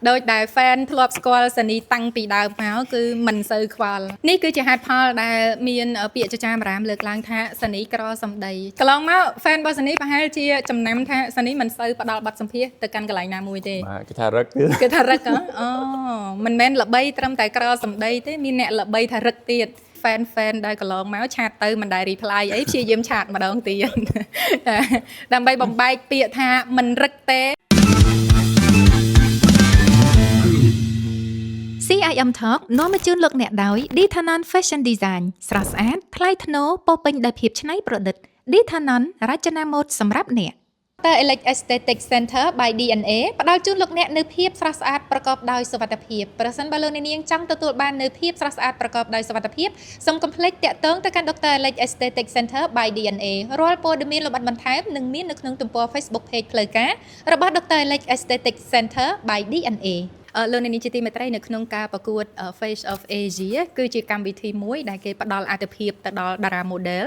ដោយដែល fan ធ្លាប់ស្គាល់សានីតាំងពីដើមមកគឺមិនសូវខ្វល់នេះគឺជាហេតុផលដែលមានពាក្យចចាមអារាមលើកឡើងថាសានីក្រសំដីកន្លងមក fan របស់សានីប្រហែលជាចំណាំថាសានីមិនសូវផ្ដល់ប័ណ្ណសម្ភាសទៅកាន់កន្លែងណាមួយទេបាទគេថារឹកគេថារឹកអូមិនមែនល្បីត្រឹមតែក្រសំដីទេមានអ្នកល្បីថារឹកទៀតfan ដែលកន្លងមកឆាតទៅមិនដែល reply អីព្យាយាមឆាតម្ដងទៀតដើម្បីបំបែកពាក្យថាមិនរឹកទេ CIM Talk នាំមកជូនលោកអ្នកដោយ Dithanon Fashion Design ស្រស់ស្អាតថ្លៃថ្នូរពោរពេញដោយភាពច្នៃប្រឌិត Dithanon រចនាម៉ូដសម្រាប់អ្នក Dr. Elect Aesthetic Center by DNA ផ្ដល់ជូនលោកអ្នកនូវភាពស្រស់ស្អាតប្រកបដោយសុវត្ថិភាពប្រសិនបើលោកអ្នកនាងចង់ទទួលបាននូវភាពស្រស់ស្អាតប្រកបដោយសុវត្ថិភាពសូមកុំភ្លេចតាក់ទងទៅកាន់ Dr. Elect Aesthetic Center by DNA រាល់ព័ត៌មានលម្អិតបន្ថែមនឹងមាននៅក្នុងទំព័រ Facebook Page ផ្លូវការរបស់ Dr. Elect Aesthetic Center by DNA លោកអ្នកនាងជាទីមេត្រីនៅក្នុងការប្រកួត Face of Asia គឺជាកម្មវិធីមួយដែលគេផ្ដល់អាទិភាពទៅដល់តារា model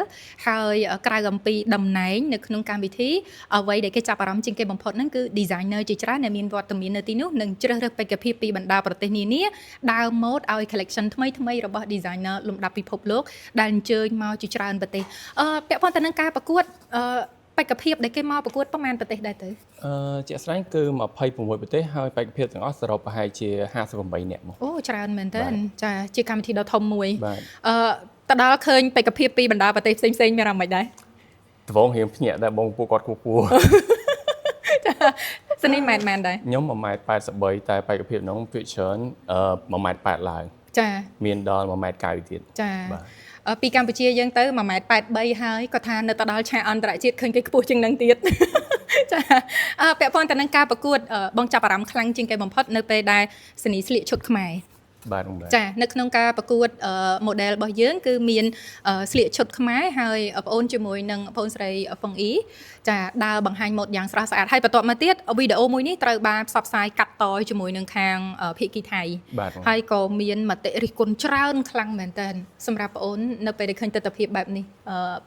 ហើយក្រៅអំពីតំណែងនៅក្នុងកម្មវិធីអ្វីដែលគេចាប់អារម្មណ៍ជាងគេបំផុតហ្នឹងគឺ designer ជាច្រើនដែលមានវត្តមាននៅទីនោះនិងជ្រើសរើសបេក្ខភាពពីបណ្ដាប្រទេសនានាដើរ mode ឲ្យ collection ថ្មីៗរបស់ designer លំដាប់ពិភពលោកដែលអញ្ជើញមកជាច្រើនប្រទេសពាក់ព័ន្ធទៅនឹងការប្រកួតបេក្ខភាពដែលគេមកប្រកួតប្រហែលប្រទេសដែរទៅជាក់ស្ដែងគឺ26ប្រទេសហើយបេក្ខភាពទាំងអស់សរុបប្រហែលជា58នាក់មកអូច្រើនមែនតើចាជាកម្មវិធីដ៏ធំមួយទៅដល់ឃើញបេក្ខភាពពីបណ្ដាប្រទេសផ្សេងៗមានអារម្មណ៍មិនដែរត្បូងរៀងភ្ញាក់ដែរបងពួកគាត់គួរស្នេះមែនដែរខ្ញុំ 1.83 តែបេក្ខភាពនោះភាគច្រើន1.8 ឡើងចាមានដល់1.9 ទៀតចាពីកម្ពុជាយើងទៅ 1.83 ហើយគាត់ថានៅទៅដល់ឆាកអន្តរជាតិឃើញគេខ្ពស់ជាងនឹងទៀតចាពាក់ព័ន្ធទៅនឹងការប្រកួតបងចាប់អារម្មណ៍ខ្លាំងជាងគេបំផុតនៅពេលដែលសនីស្លៀកឈុតខ្មែរបាទចានៅក្នុងការប្រកួត model របស់យើងគឺមានស្លៀកឈុតខ្មែរហើយបងអូនជាមួយនឹងបងអូនស្រីហ្វឹងអ៊ីចាដើរបង្ហាញម៉ូដយ៉ាងស្រស់ស្អាតហើយបន្ទាប់មកទៀតវីដេអូមួយនេះត្រូវបានផ្សព្វផ្សាយកាត់តជាមួយនឹងខាងភាគីថៃហើយក៏មានមតិរិះគន់ច្រើនខ្លាំងមែនតើសម្រាប់បងអូននៅពេលដែលឃើញទស្សនវិជ្ជាបែបនេះ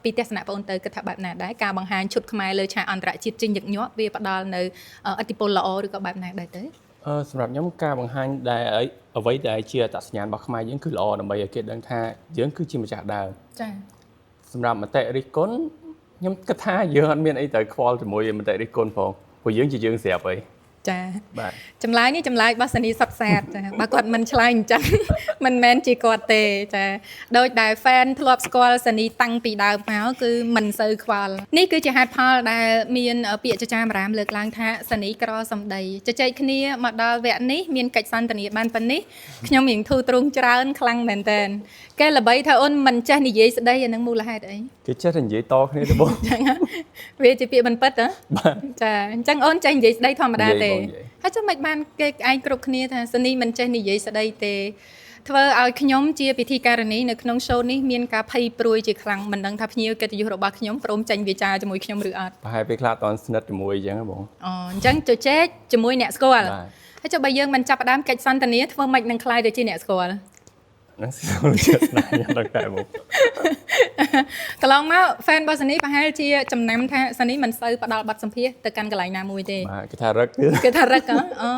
ពីទស្សនៈបងអូនទៅគិតថាបែបណាដែរការបង្ហាញឈុតខ្មែរលើឆាកអន្តរជាតិជាញឹកញាប់វាផ្ដល់នៅឥទ្ធិពលល្អឬក៏បែបណាដែរទៅសម្រាប់ខ្ញុំការបង្ហាញដែលអ្វីដែលជាអត្តសញ្ញាណរបស់ខ្មែរយើងគឺល្អដើម្បីឲ្យគេដឹងថាយើងគឺជាម្ចាស់ដើមចាសម្រាប់មតិរិះគន់ខ្ញុំគិតថាយើងអត់មានអីត្រូវខ្វល់ជាមួយមតិរិះគន់ផងព្រោះយើងជាយើងស្រាប់អីចាបាទចម្លើយនេះចម្លើយរបស់សានីសុតសាទចាបើគាត់មិនឆ្លើយអញ្ចឹងមិនមែនជាគាត់ទេចាដោយដែល fan ធ្លាប់ស្គាល់សានីតាំងពីដើមមកគឺមិនសូវខ្វល់នេះគឺជាហេតុផលដែលមានពាក្យចចាមអារាមលើកឡើងថាសានីក្រសំដីជជែកគ្នាមកដល់វគ្គនេះមានកិច្ចសន្ទនាបានប៉ុណ្នេះខ្ញុំរៀងធូរទ្រូងច្រើនខ្លាំងមែនតើគេល្បីថាអូនមិនចេះនិយាយស្ដីអានឹងមូលហេតុអីគេចេះតែនិយាយតគ្នាទៅបងចឹងវាជាពាក្យមិនពិតហ៎ចាអញ្ចឹងអូនចេះនិយាយស្ដីធម្មតាទេហើយចុះមិនបានគេឯងគ្រប់គ្នាថាសានីមិនចេះនិយាយស្ដីទេធ្វើឲ្យខ្ញុំជាពិធីការនីនៅក្នុង show នេះមានការភ័យព្រួយជាខ្លាំងមិនដឹងថាភ្ញៀវកិត្តិយសរបស់ខ្ញុំព្រមចេញវាចាជាមួយខ្ញុំឬអត់ប្រហែលពេលខ្លះអត់ស្និទ្ធជាមួយអញ្ចឹងបងអញ្ចឹងជជែកជាមួយអ្នកស្គាល់ហើយចុះបើយើងមិនចាប់ផ្ដើមកិច្ចសន្ទនាធ្វើម៉េចនឹងខ្លាយទៅជាអ្នកស្គាល់នឹងស្គាល់ចិត្តណាស់យ៉ាងដល់តែបងកន្លងមក fan របស់សានីប្រហែលជាចំណាំថាសានីមិនសូវផ្ដល់ប័ណ្ណសម្ភាសទៅកាន់កន្លែងណាមួយទេបាទគេថារឹកទៀតគេថារឹកអូ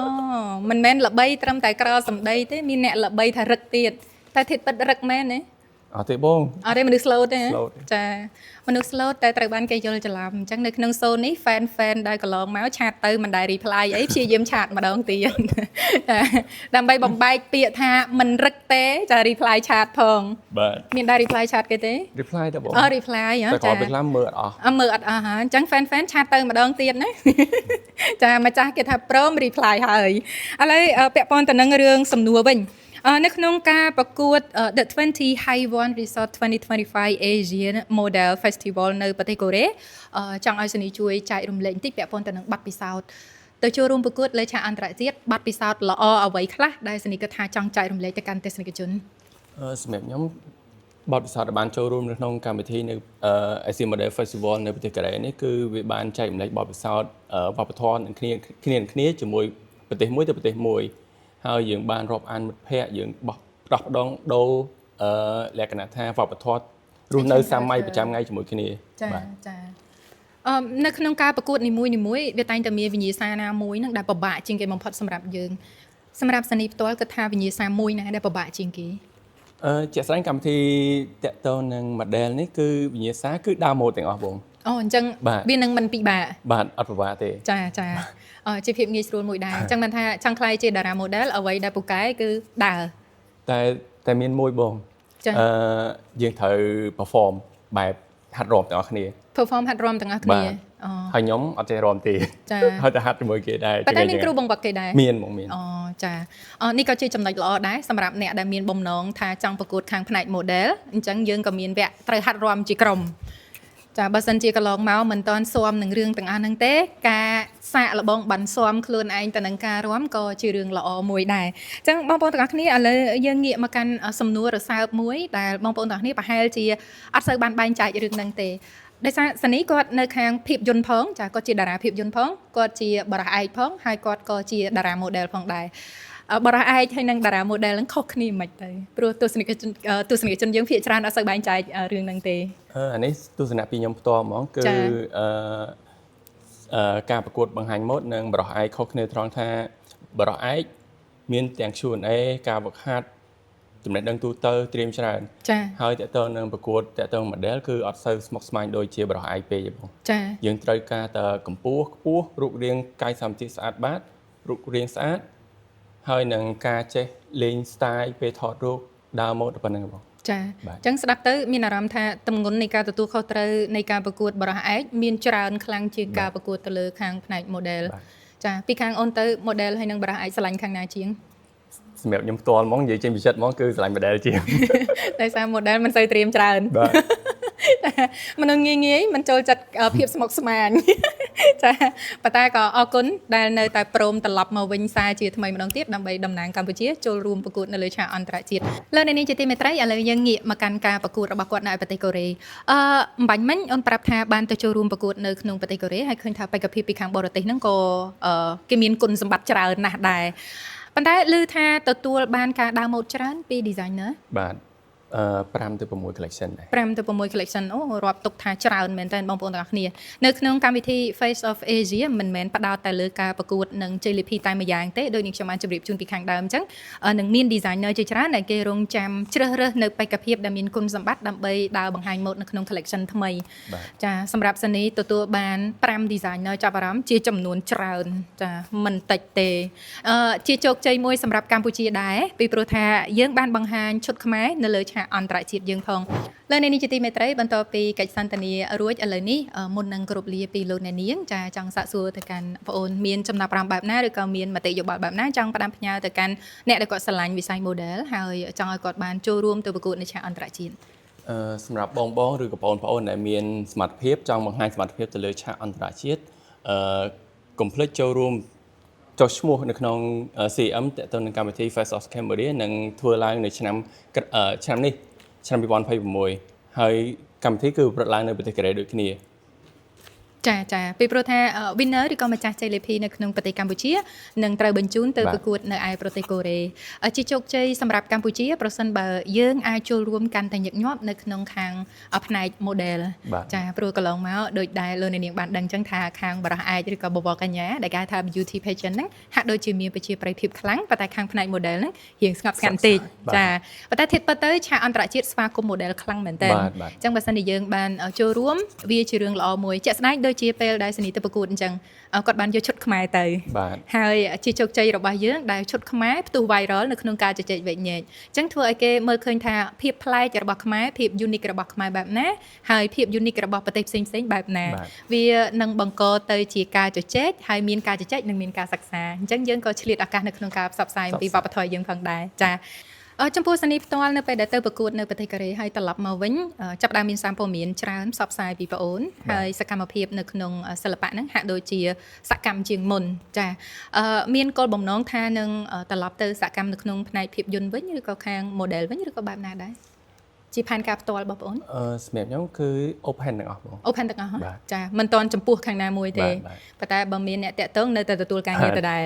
មិនមែនល្បីត្រឹមតែក្រសំដីទេមានអ្នកល្បីថារឹកទៀតតែធិតពិតរឹកមែនទេអត់ទេបងអត់ទេមនុស្ស slow ទេចាមនុស្ស slow តែត្រូវបានគេយល់ច្រឡំអញ្ចឹងនៅក្នុង show នេះ fan ដែលកន្លងមកឆាតទៅមិនដែល reply អីព្យាយាមឆាតម្ដងទៀតដើម្បីបំបែកពាក្យថាមិនរឹកទេចា reply ឆាតផងបាទមានដែរ reply ឆាតគេទេ reply តែបងreply តែគាត់ពេលខ្លះមើលអត់មើលអត់អស់ហ่าអញ្ចឹង fan ឆាតទៅម្ដងទៀតណាចាម្ចាស់គេថាព្រម reply ហើយឥឡូវពាក់ព័ន្ធទៅនឹងរឿងសំណួរវិញនៅក្នុងការប្រកួត The 20 Haiwon Resort 2025 Asian Model Festival នៅប្រទេសកូរ៉េចង់ឲ្យសានីជួយចែករំលែកបន្តិចពាក់ព័ន្ធទៅនឹងបទពិសោធន៍ទៅចូលរួមប្រកួតលើឆាកអន្តរជាតិបទពិសោធន៍ល្អអ្វីខ្លះដែលសានីគិតថាចង់ចែករំលែកទៅកាន់ទស្សនិកជនសម្រាប់ខ្ញុំបទពិសោធន៍ដែលបានចូលរួមនៅក្នុងកម្មវិធីនៅ Asian Model Festival នៅប្រទេសកូរ៉េនេះគឺវាបានចែករំលែកបទពិសោធន៍វប្បធម៌នឹងគ្នាជាមួយប្រទេសមួយទៅប្រទេសមួយហើយយើងបានរាប់អានមិត្តភ័ក្តិយើងបោះផ្ដោះផ្ដងដូរលក្ខណៈថាវប្បធម៌រស់នៅសម័យប្រចាំថ្ងៃជាមួយគ្នាចានៅក្នុងការប្រកួតនីមួយៗវាតែងតែមានវិញ្ញាសាណាមួយនឹងដែលពិបាកជាងគេបំផុតសម្រាប់យើង សម្រាប់សនីផ្ទាល់គិតថាវិញ្ញាសាមួយណាដែលពិបាកជាងគេ ជាក់ស្ដែងកម្មវិធីតកតងនឹង model នេះគឺវិញ្ញាសាគឺដើរម៉ូដទាំងអស់បង អូអញ្ចឹងវានឹងមិនពិបាក បាទអត់ពិបាកទេ ចាជាភាពងាយស្រួលមួយដែរអញ្ចឹងមិនថាចង់ខ្លាយជាតារា model អ្វីដែលពូកែគឺដើរ តែមានមួយបងយើងត្រូវ perform បែបហាត់រាំទាំងអស់គ្នា perform ហាត់រាំទាំងអស់គ្នា ហើយខ្ញុំអត់ចេះរាំទេហើយតែហាត់ជាមួយគេដែរ តែមានគ្រូបង្វឹកគេដែរ មានបងមាន ចានេះក៏ជាចំណុចល្អដែរសម្រាប់អ្នកដែលមានបំណងថាចង់ប្រកួតខាងផ្នែក model អញ្ចឹងយើងក៏មានវគ្គត្រូវហាត់រាំជាក្រុម ចាបើសិនជាកន្លងមកមិនតាន់ស៊ាំនឹងរឿងទាំងអស់ហ្នឹងទេការសាកល្បងបានស៊ាំខ្លួនឯងទៅនឹងការរាំក៏ជារឿងល្អមួយដែរអញ្ចឹងបងប្អូនទាំងអស់គ្នាឥឡូវយើងងាកមកកាន់សំណួររសើបមួយដែលបងប្អូនទាំងអស់គ្នាប្រហែលជាអត់សូវបានបែងចែករឿងហ្នឹងទេដោយសារសនីគាត់នៅខាងភាពយន្តផងចាគាត់ជាតារាភាពយន្តផងគាត់ជាបរិះឯកផងហើយគាត់ក៏ជាតារា model ផងដែរបរិះឯកហើយនឹងតារា model ហ្នឹងខុសគ្នាមិនទៅព្រោះទស្សនិកជនយើងភាគច្រើនអត់សូវបែងចែករឿងហ្នឹងទេ អានេះទស្សនៈពីខ្ញុំផ្ទាល់ហ្មងគឺការប្រកួតបង្ហាញម៉ូដនិងបរិះឯកខុសគ្នាត្រង់ថាបរិះឯកមានទាំង Q&A ការវឹកហាត់ចំណេះដឹងទូទៅត្រៀមច្រើនហើយតើតើនឹងប្រកួតតើតើ model គឺអត់សូវស្មុគស្មាញដូចជាបរិះឯកពេកទេបងយើងត្រូវការតែកម្ពស់ខ្ពស់រូបរាងកាយសម្បទាស្អាតបាតរូបរាងស្អាតហើយនឹងការចេះលេង style ពេលថតរូបដើរម៉ូដប៉ុណ្ណឹងបង ចាអញ្ចឹងស្ដាប់ទៅមានអារម្មណ៍ថាទម្ងន់នៃការទទួលខុសត្រូវនៃការប្រកួតបរិះឯកមានច្រើនខ្លាំងជាងការប្រកួតទៅលើខាងផ្នែក model ចាពីខាងអូនទៅ model ហើយនឹងបរិះឯកឆ្លាញ់ខាងណាជាង សម្រាប់ខ្ញុំផ្ទាល់ហ្មងនិយាយចេញពីចិត្តហ្មងគឺឆ្លាញ់ model ជាងដោយសារ model មិនសូវត្រៀមច្រើនបាទមនុស្សងាយមិនចូលចិត្តភាពស្មុគស្មាញចាប៉ុន្តែក៏អរគុណដែលនៅតែព្រមត្រឡប់មកវិញសារជាថ្មីម្ដងទៀតដើម្បីតំណាងកម្ពុជាចូលរួមប្រកួតនៅលើឆាកអន្តរជាតិលើនេះជាទីមេត្រីឥឡូវយើងងាកមកកាន់ការប្រកួតរបស់គាត់នៅប្រទេសកូរ៉េអំបញ្ញមិញអូនប្រាប់ថាបានទៅចូលរួមប្រកួតនៅក្នុងប្រទេសកូរ៉េហើយឃើញថាបេក្ខភាពពីខាងបរទេសហ្នឹងក៏គេមានគុណសម្បត្តិច្រើនណាស់ដែរប៉ុន្តែឮថាទទួលបានការដើរម៉ូដច្រើនពី designer បាទ5 ទៅ 6 collection ដែរ5 ទៅ 6 collection អូរាប់ទុកថាច្រើនមែនតើបងប្អូនទាំងអស់គ្នានៅក្នុងកម្មវិធី Face of Asia មិនមែនផ្ដោតតែលើការប្រកួតនឹងជ័យលាភីតែម្យ៉ាងទេដូចនេះខ្ញុំបានជម្រាបជូនពីខាងដើមអញ្ចឹងនឹងមាន designer ជាច្រើនដែលគេរងចាំជ្រើសរើសនៅបេក្ខភាពដែលមានគុណសម្បត្តិដើម្បីដើរបង្ហាញម៉ូដនៅក្នុង collection ថ្មីចាសម្រាប់សនីទទួលបាន5 designer ចាប់អារម្មណ៍ជាចំនួនច្រើនចាមិនតិចទេជាជោគជ័យមួយសម្រាប់កម្ពុជាដែរពីព្រោះថាយើងបានបង្ហាញឈុតខ្មែរនៅលើអន្តរជាតិយើងផងលើនេះជាទីមេត្រីបន្តពីកិច្ចសន្ទនារួចឥឡូវនេះមុននឹងគោរពលាពីលោកអ្នកនាងចាចង់សាកសួរទៅកាន់បងអូនមានចំណាប់អារម្មណ៍បែបណាឬក៏មានមតិយោបល់បែបណាចង់ផ្ដាំផ្ញើទៅកាន់អ្នកដែលគាត់ស្រឡាញ់វិស័យ model ហើយចង់ឲ្យគាត់បានចូលរួមទៅប្រកួតនៅឆាកអន្តរជាតិសម្រាប់បងឬក៏បងប្អូនដែលមានសមត្ថភាពចង់បង្ហាញសមត្ថភាពទៅលើឆាកអន្តរជាតិកុំភ្លេចចូលរួមចុះឈ្មោះនៅក្នុង CM តទៅនឹងកម្មវិធី Face of Cambodia នឹងធ្វើឡើងនៅឆ្នាំនេះឆ្នាំ2026ហើយកម្មវិធីគឺប្រព្រឹត្តឡើងនៅប្រទេសកូរ៉េដូចគ្នាចាពីព្រោះថា winner ឬក៏ម្ចាស់ជ័យលាភីនៅក្នុងប្រទេសកម្ពុជានឹងត្រូវបញ្ជូនទៅប្រកួតនៅឯប្រទេសកូរ៉េជាជោគជ័យសម្រាប់កម្ពុជាប្រសិនបើយើងអាចចូលរួមកាន់តែញឹកញាប់នៅក្នុងខាងផ្នែក model ចាព្រោះកន្លងមកដូចដែលលោកនាងបានដឹងចឹងថាខាងបរិះឯកឬក៏បវរកញ្ញាដែលគេថា beauty pageant ហ្នឹងហាក់ដូចជាមានប្រជាប្រិយភាពខ្លាំងប៉ុន្តែខាងផ្នែក model ហ្នឹងរៀងស្ងប់ស្ងាត់បន្តិចចាប៉ុន្តែធៀបទៅឆាកអន្តរជាតិស្វាគមន៍ model ខ្លាំងមែនតើអញ្ចឹងបើសិនជាយើងបានចូលរួមវាជារឿងល្អមួយជាក់ស្ដែងដូចជាពេលដែលសនីទៅប្រកួតអញ្ចឹងគាត់បានយកឈុតខ្មែរទៅហើយជាជោគជ័យរបស់យើងដែលឈុតខ្មែរផ្ទុះ viral នៅក្នុងការជជែកវែកញែកអញ្ចឹងធ្វើឲ្យគេមើលឃើញថាភាពប្លែករបស់ខ្មែរភាព unique របស់ខ្មែរបែបណាហើយភាព unique របស់ប្រទេសផ្សេងៗបែបណាវានឹងបង្កទៅជាការជជែកហើយមានការជជែកនិងមានការសិក្សាអញ្ចឹងយើងក៏ឆ្លៀតឱកាសនៅក្នុងការផ្សព្វផ្សាយអំពីវប្បធម៌យើងផងដែរចាចំពោះសនីផ្ទាល់នៅពេលដែលទៅប្រកួតនៅប្រទេសកូរ៉េហើយត្រឡប់មកវិញចាប់ផ្ដើមមានសារព័ត៌មានច្រើនផ្សព្វផ្សាយពីបងអូនហើយសកម្មភាពនៅក្នុងសិល្បៈហ្នឹងហាក់ដូចជាសកម្មជាងមុនចាមានគោលបំណងថានឹងត្រឡប់ទៅសកម្មនៅក្នុងផ្នែកភាពយន្តវិញឬក៏ខាង model វិញឬក៏បែបណាដែរជាផែនការផ្ទាល់របស់បងអូនសម្រាប់ខ្ញុំគឺ open ទាំងអស់បង open ទាំងអស់ចាមិនតន់ចំពោះខាងណាមួយទេប៉ុន្តែបើមានអ្នកតាក់ទងនៅតែទទួលការងារដដែល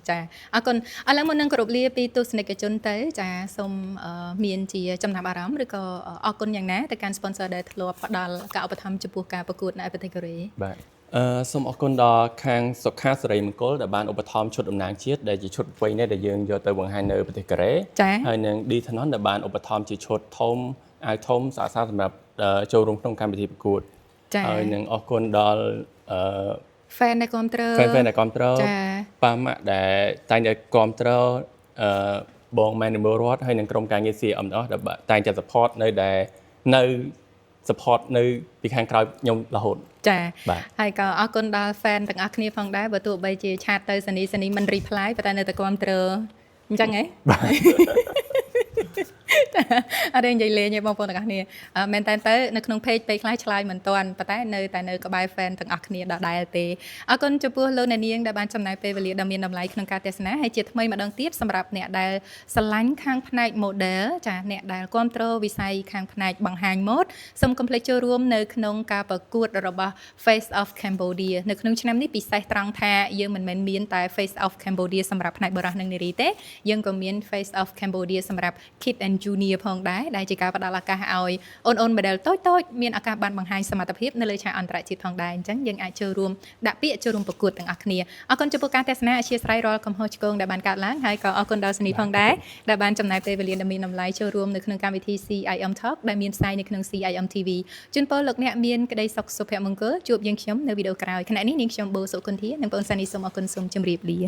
ចាអរគុណឥឡូវមុននឹងគោរពលាពីទស្សនិកជនទៅចាសូមមានជាចំណាប់អារម្មណ៍ឬក៏អរគុណយ៉ាងណាទៅកាន់ sponsor ដែលធ្លាប់ផ្ដល់ការឧបត្ថម្ភចំពោះការប្រកួតនៅប្រទេសកូរ៉េបាទ សូមអរគុណដល់ខាងសុខាសេរីមង្គលដែលបានឧបត្ថម្ភឈុតតំណាងជាតិដែលជាឈុតប្រពៃណីដែលយើងយកទៅបង្ហាញនៅប្រទេសកូរ៉េ ចា៎ ហើយនឹង D Thanon ដែលបានឧបត្ថម្ភជាឈុតធំអាវធំស្អាតៗសម្រាប់ចូលរួមក្នុងកម្មវិធីប្រកួត ចា៎ ហើយនឹងអរគុណដល់fan ដែលគ្រប់គ្រង fan ដែលគ្រប់គ្រង ចា៎ ប៉ាម៉ាក់ដែលតែងតែគ្រប់គ្រងបងម៉ែនមរតហើយនឹងក្រុមការងារ CM ទាំងអស់ដែលតែងតែ support នៅ support នៅពីខាងក្រោយខ្ញុំរហូត ចា បាទ ហើយក៏អរគុណដល់ fan ទាំងអស់គ្នាផងដែរបើទោះបីជាឆាតទៅសនីមិន reply ប៉ុន្តែនៅតែគ្រប់គ្រងអញ្ចឹងហ៎ អត់ទេនិយាយលេងទេបងប្អូនទាំងអស់គ្នាមែនតើទៅនៅក្នុង page ពេលខ្លះឆ្លើយមិនទាន់ប៉ុន្តែនៅតែនៅក្បែរ fan ទាំងអស់គ្នាដដែលទេអរគុណចំពោះលោកអ្នកនាងដែលបានចំណាយពេលវេលាដ៏មានតម្លៃក្នុងការទស្សនាហើយជាថ្មីម្ដងទៀតសម្រាប់អ្នកដែលស្រឡាញ់ខាងផ្នែក model ចាអ្នកដែលគ្រប់គ្រងវិស័យខាងផ្នែកបង្ហាញ mode សូមកុំភ្លេចចូលរួមនៅក្នុងការប្រកួតរបស់ Face of Cambodia នៅក្នុងឆ្នាំនេះពិសេសត្រង់ថាយើងមិនមែនមានតែ Face of Cambodia សម្រាប់ផ្នែកបុរសនិងនារីទេយើងក៏មាន Face of Cambodia សម្រាប់ Kid and Junior ផងដែរដែលជាការផ្ដល់ឱកាសឲ្យអូន model តូចៗមានឱកាសបានបង្ហាញសមត្ថភាពនៅលើឆាកអន្តរជាតិផងដែរអញ្ចឹងយើងអាចចូលរួមដាក់ពាក្យចូលរួមប្រកួតទាំងអស់គ្នាអរគុណចំពោះការទស្សនាអធ្យាស្រ័យរាល់កំហុសឆ្គងដែលបានកើតឡើងហើយក៏អរគុណដល់សនីផងដែរដែលបានចំណាយពេលវេលាដ៏មានតម្លៃចូលរួមនៅក្នុងកម្មវិធី CIM Talk ដែលមានផ្សាយនៅក្នុង CIM TV ជូនពរលោកអ្នកមានក្តីសុខសុភមង្គលជួបយើងខ្ញុំនៅវីដេអូក្រោយខណៈនេះនាងខ្ញុំបូសុគន្ធានិងបងសានីសូមអរគុណសូមជម្រាបលា